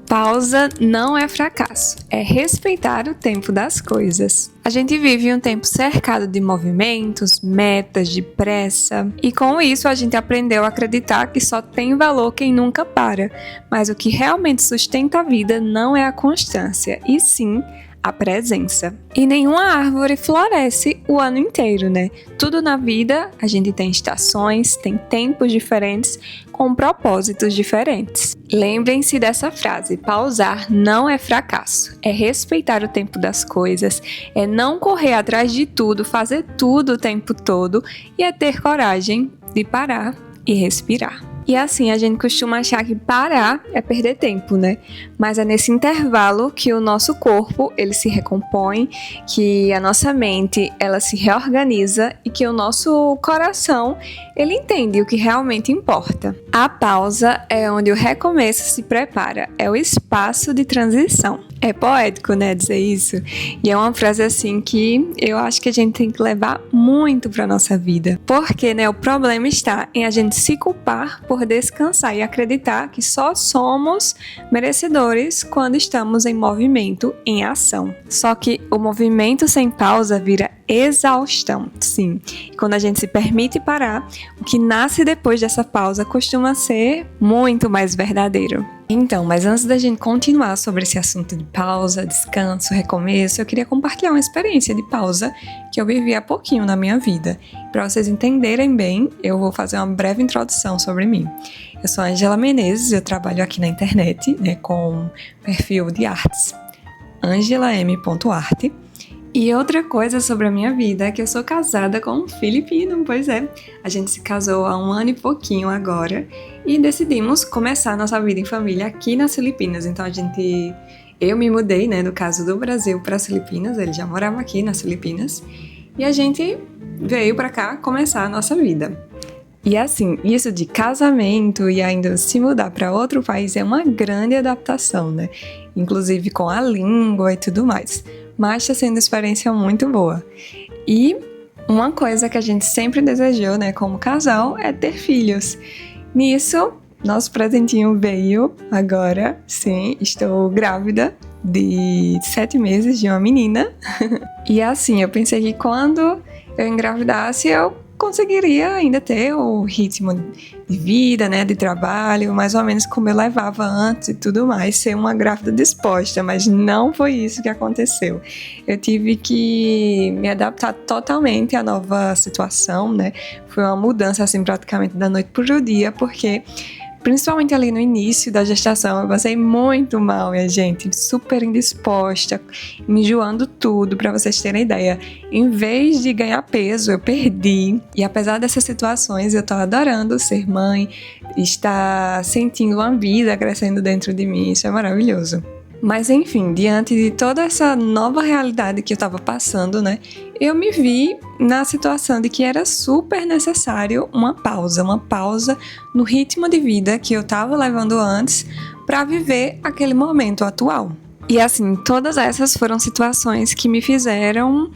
Pausa não é fracasso, é respeitar o tempo das coisas. A gente vive um tempo cercado de movimentos, metas, de pressa, e com isso a gente aprendeu a acreditar que só tem valor quem nunca para, mas o que realmente sustenta a vida não é a constância, e sim a presença. E nenhuma árvore floresce o ano inteiro, né? Tudo na vida, a gente tem estações, tem tempos diferentes, com propósitos diferentes. Lembrem-se dessa frase: pausar não é fracasso, é respeitar o tempo das coisas, é não correr atrás de tudo, fazer tudo o tempo todo e é ter coragem de parar e respirar. E assim, a gente costuma achar que parar é perder tempo, né? Mas é nesse intervalo que o nosso corpo, ele se recompõe, que a nossa mente, ela se reorganiza e que o nosso coração, ele entende o que realmente importa. A pausa é onde o recomeço se prepara, é o espaço de transição. É poético, né, dizer isso? E é uma frase assim que eu acho que a gente tem que levar muito para nossa vida. Porque, né, o problema está em a gente se culpar por descansar e acreditar que só somos merecedores quando estamos em movimento, em ação. Só que o movimento sem pausa vira exaustão, sim. E quando a gente se permite parar, o que nasce depois dessa pausa costuma ser muito mais verdadeiro. Então, mas antes da gente continuar sobre esse assunto de pausa, descanso, recomeço, eu queria compartilhar uma experiência de pausa que eu vivi há pouquinho na minha vida. Para vocês entenderem bem, eu vou fazer uma breve introdução sobre mim. Eu sou Angela Menezes, eu trabalho aqui na internet, né, com perfil de artes, angelam.arte. E outra coisa sobre a minha vida é que eu sou casada com um filipino, pois é. A gente se casou há 1 ano e pouquinho agora e decidimos começar a nossa vida em família aqui nas Filipinas. Então eu me mudei, né, no caso do Brasil para as Filipinas, ele já morava aqui nas Filipinas e a gente veio para cá começar a nossa vida. E assim, isso de casamento e ainda se mudar para outro país é uma grande adaptação, né? Inclusive com a língua e tudo mais. Mas está sendo uma experiência muito boa. E uma coisa que a gente sempre desejou, né, como casal, é ter filhos. Nisso, nosso presentinho veio agora. Sim, estou grávida de 7 meses de uma menina. E assim, eu pensei que quando eu engravidasse, eu conseguiria ainda ter o ritmo de vida, né, de trabalho, mais ou menos como eu levava antes e tudo mais, ser uma grávida disposta, mas não foi isso que aconteceu. Eu tive que me adaptar totalmente à nova situação, né, foi uma mudança assim praticamente da noite para o dia, porque principalmente ali no início da gestação, eu passei muito mal, minha gente, super indisposta, me enjoando tudo, pra vocês terem ideia. Em vez de ganhar peso, eu perdi. E apesar dessas situações, eu tô adorando ser mãe, estar sentindo uma vida crescendo dentro de mim, isso é maravilhoso. Mas enfim, diante de toda essa nova realidade que eu estava passando, né, eu me vi na situação de que era super necessário uma pausa no ritmo de vida que eu estava levando antes para viver aquele momento atual. E assim, todas essas foram situações que me fizeram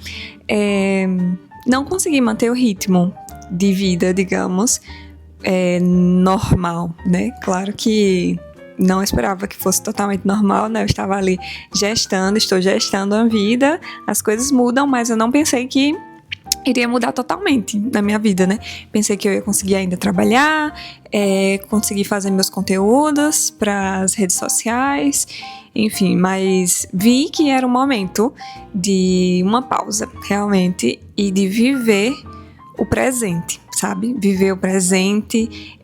não conseguir manter o ritmo de vida, digamos, normal, né? Claro que não esperava que fosse totalmente normal, né? Eu estava ali estou gestando a vida, as coisas mudam, mas eu não pensei que iria mudar totalmente na minha vida, né? Pensei que eu ia conseguir ainda trabalhar, conseguir fazer meus conteúdos para as redes sociais, enfim, mas vi que era um momento de uma pausa, realmente, e de viver o presente, sabe? Viver o presente,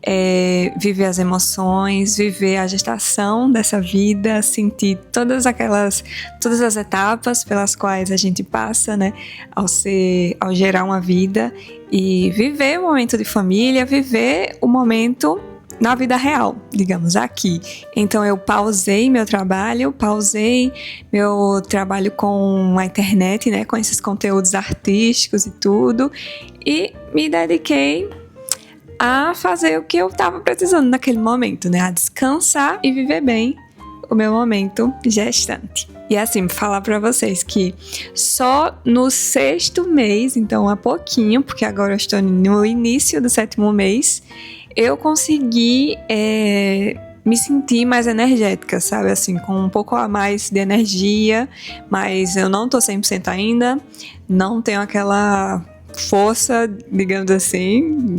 viver as emoções, viver a gestação dessa vida, sentir todas as etapas pelas quais a gente passa, né? Ao gerar uma vida e viver o momento de família, viver o momento na vida real, digamos, aqui. Então eu pausei meu trabalho com a internet, né, com esses conteúdos artísticos e tudo, e me dediquei a fazer o que eu estava precisando naquele momento, né, a descansar e viver bem o meu momento gestante. E assim, falar pra vocês que só no 6º mês, então há pouquinho, porque agora eu estou no início do 7º mês, eu consegui me senti mais energética, sabe? Assim, com um pouco a mais de energia, mas eu não tô 100% ainda, não tenho aquela força, digamos assim,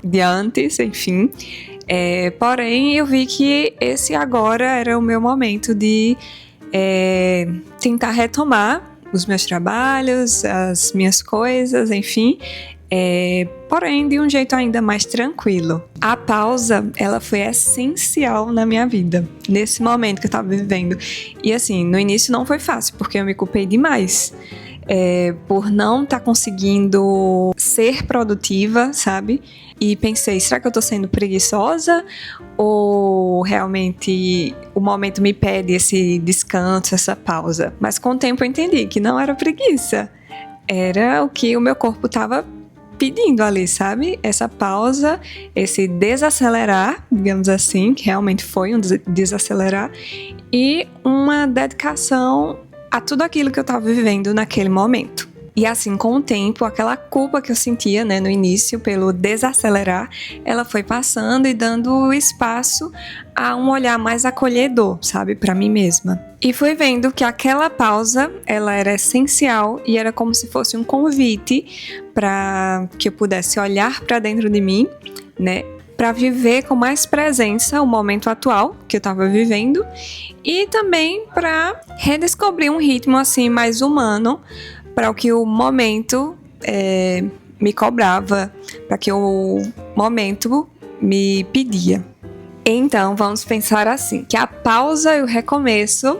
de antes, enfim. Porém, eu vi que esse agora era o meu momento de tentar retomar os meus trabalhos, as minhas coisas, enfim. Porém, de um jeito ainda mais tranquilo. A pausa, ela foi essencial na minha vida, nesse momento que eu tava vivendo. E assim, no início não foi fácil, porque eu me culpei demais. Por não estar conseguindo ser produtiva, sabe? E pensei, será que eu tô sendo preguiçosa? Ou realmente o momento me pede esse descanso, essa pausa? Mas com o tempo eu entendi que não era preguiça. Era o que o meu corpo tava pedindo ali, sabe? Essa pausa, esse desacelerar, digamos assim, que realmente foi um desacelerar, e uma dedicação a tudo aquilo que eu estava vivendo naquele momento. E assim, com o tempo, aquela culpa que eu sentia, né, no início pelo desacelerar, ela foi passando e dando espaço a um olhar mais acolhedor, sabe, para mim mesma. E fui vendo que aquela pausa, ela era essencial e era como se fosse um convite para que eu pudesse olhar para dentro de mim, né, para viver com mais presença o momento atual que eu estava vivendo e também para redescobrir um ritmo assim mais humano para o que o momento me cobrava, para que o momento me pedia. Então vamos pensar assim, que a pausa e o recomeço,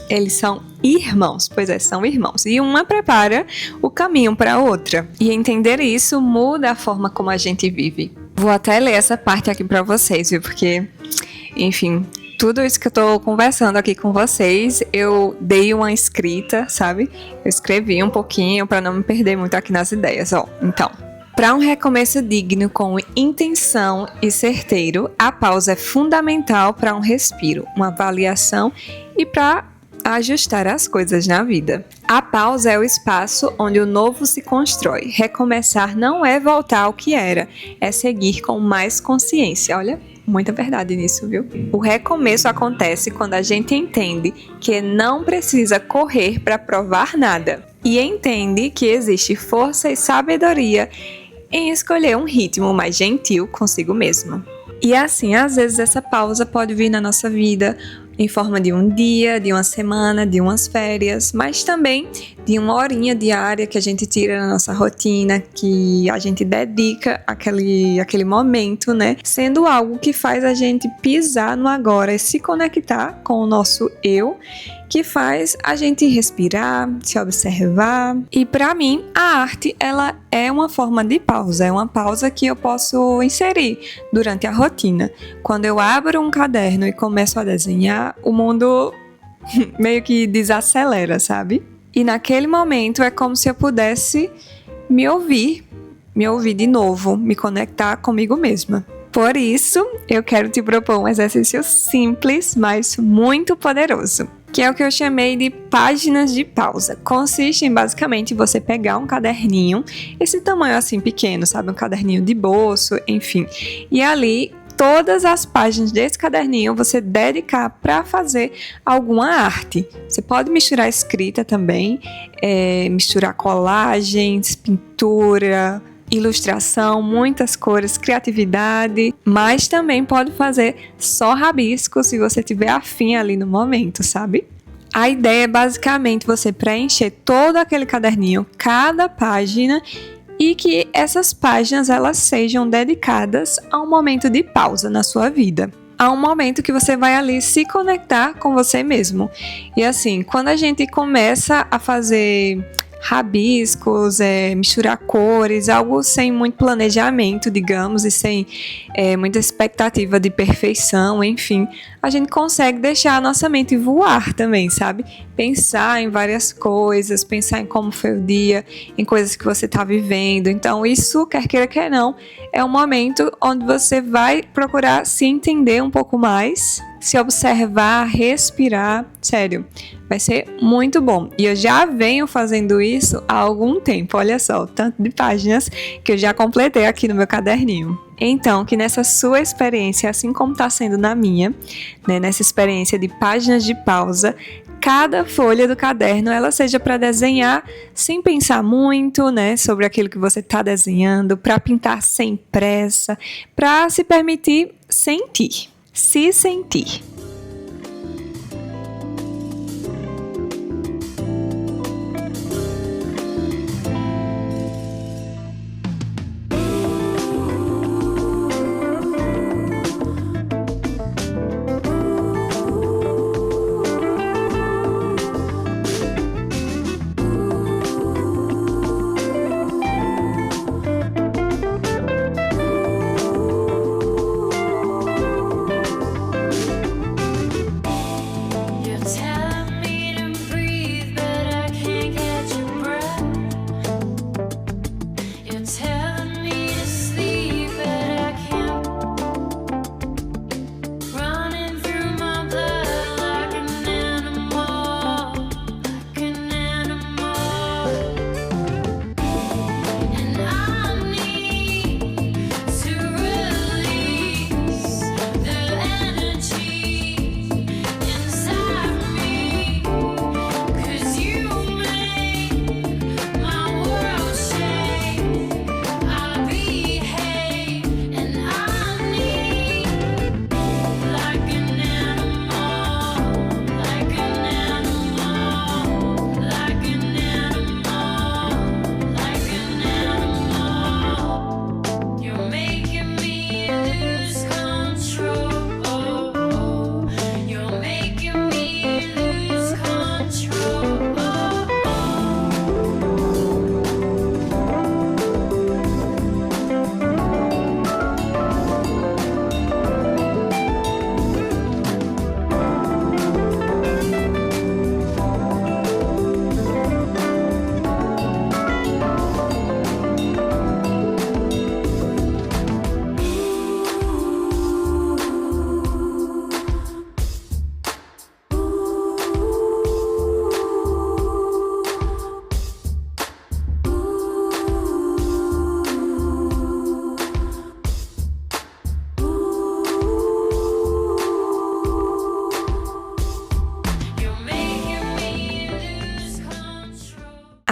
eles são irmãos, pois são irmãos. E uma prepara o caminho para a outra. E entender isso muda a forma como a gente vive. Vou até ler essa parte aqui para vocês, viu? Porque, enfim, tudo isso que eu tô conversando aqui com vocês, eu dei uma escrita, sabe? Eu escrevi um pouquinho para não me perder muito aqui nas ideias, ó. Então, para um recomeço digno com intenção e certeiro, a pausa é fundamental para um respiro, uma avaliação e para ajustar as coisas na vida. A pausa é o espaço onde o novo se constrói. Recomeçar não é voltar ao que era, é seguir com mais consciência. Olha, muita verdade nisso, viu? O recomeço acontece quando a gente entende que não precisa correr para provar nada e entende que existe força e sabedoria em escolher um ritmo mais gentil consigo mesmo. E assim, às vezes essa pausa pode vir na nossa vida em forma de um dia, de uma semana, de umas férias, mas também de uma horinha diária que a gente tira na nossa rotina, que a gente dedica àquele momento, né? Sendo algo que faz a gente pisar no agora e se conectar com o nosso eu, que faz a gente respirar, se observar. E para mim, a arte, ela é uma forma de pausa, é uma pausa que eu posso inserir durante a rotina. Quando eu abro um caderno e começo a desenhar, o mundo meio que desacelera, sabe? E naquele momento é como se eu pudesse me ouvir de novo, me conectar comigo mesma. Por isso, eu quero te propor um exercício simples, mas muito poderoso, que é o que eu chamei de páginas de pausa. Consiste em basicamente você pegar um caderninho, esse tamanho assim pequeno, sabe? Um caderninho de bolso, enfim. E ali, todas as páginas desse caderninho você dedicar para fazer alguma arte. Você pode misturar escrita também, misturar colagens, pintura, ilustração, muitas cores, criatividade, mas também pode fazer só rabisco se você tiver afim ali no momento, sabe? A ideia é basicamente você preencher todo aquele caderninho, cada página, e que essas páginas elas sejam dedicadas a um momento de pausa na sua vida. A um momento que você vai ali se conectar com você mesmo. E assim, quando a gente começa a fazer rabiscos, misturar cores, algo sem muito planejamento, digamos, e sem muita expectativa de perfeição, enfim, a gente consegue deixar a nossa mente voar também, sabe? Pensar em várias coisas, pensar em como foi o dia, em coisas que você está vivendo. Então, isso, quer queira, quer não, é um momento onde você vai procurar se entender um pouco mais, se observar, respirar, sério, vai ser muito bom. E eu já venho fazendo isso há algum tempo, olha só, o tanto de páginas que eu já completei aqui no meu caderninho. Então, que nessa sua experiência, assim como está sendo na minha, né, nessa experiência de páginas de pausa, cada folha do caderno ela seja para desenhar sem pensar muito, né, sobre aquilo que você está desenhando, para pintar sem pressa, para se permitir sentir, se sentir.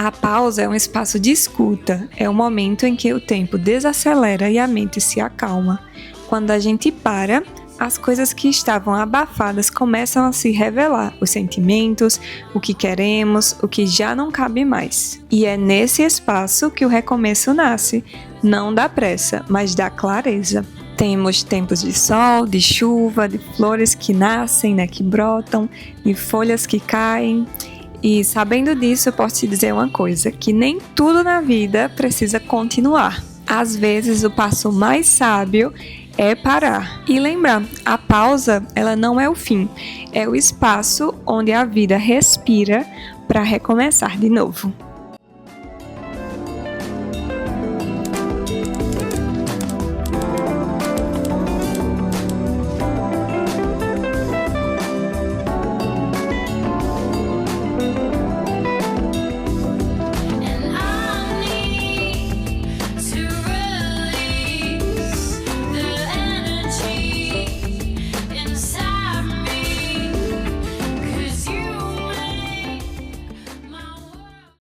A pausa é um espaço de escuta, é um momento em que o tempo desacelera e a mente se acalma. Quando a gente para, as coisas que estavam abafadas começam a se revelar, os sentimentos, o que queremos, o que já não cabe mais. E é nesse espaço que o recomeço nasce, não da pressa, mas da clareza. Temos tempos de sol, de chuva, de flores que nascem, né, que brotam, de folhas que caem. E sabendo disso, eu posso te dizer uma coisa, que nem tudo na vida precisa continuar. Às vezes, o passo mais sábio é parar. E lembrar, a pausa, ela não é o fim, é o espaço onde a vida respira para recomeçar de novo.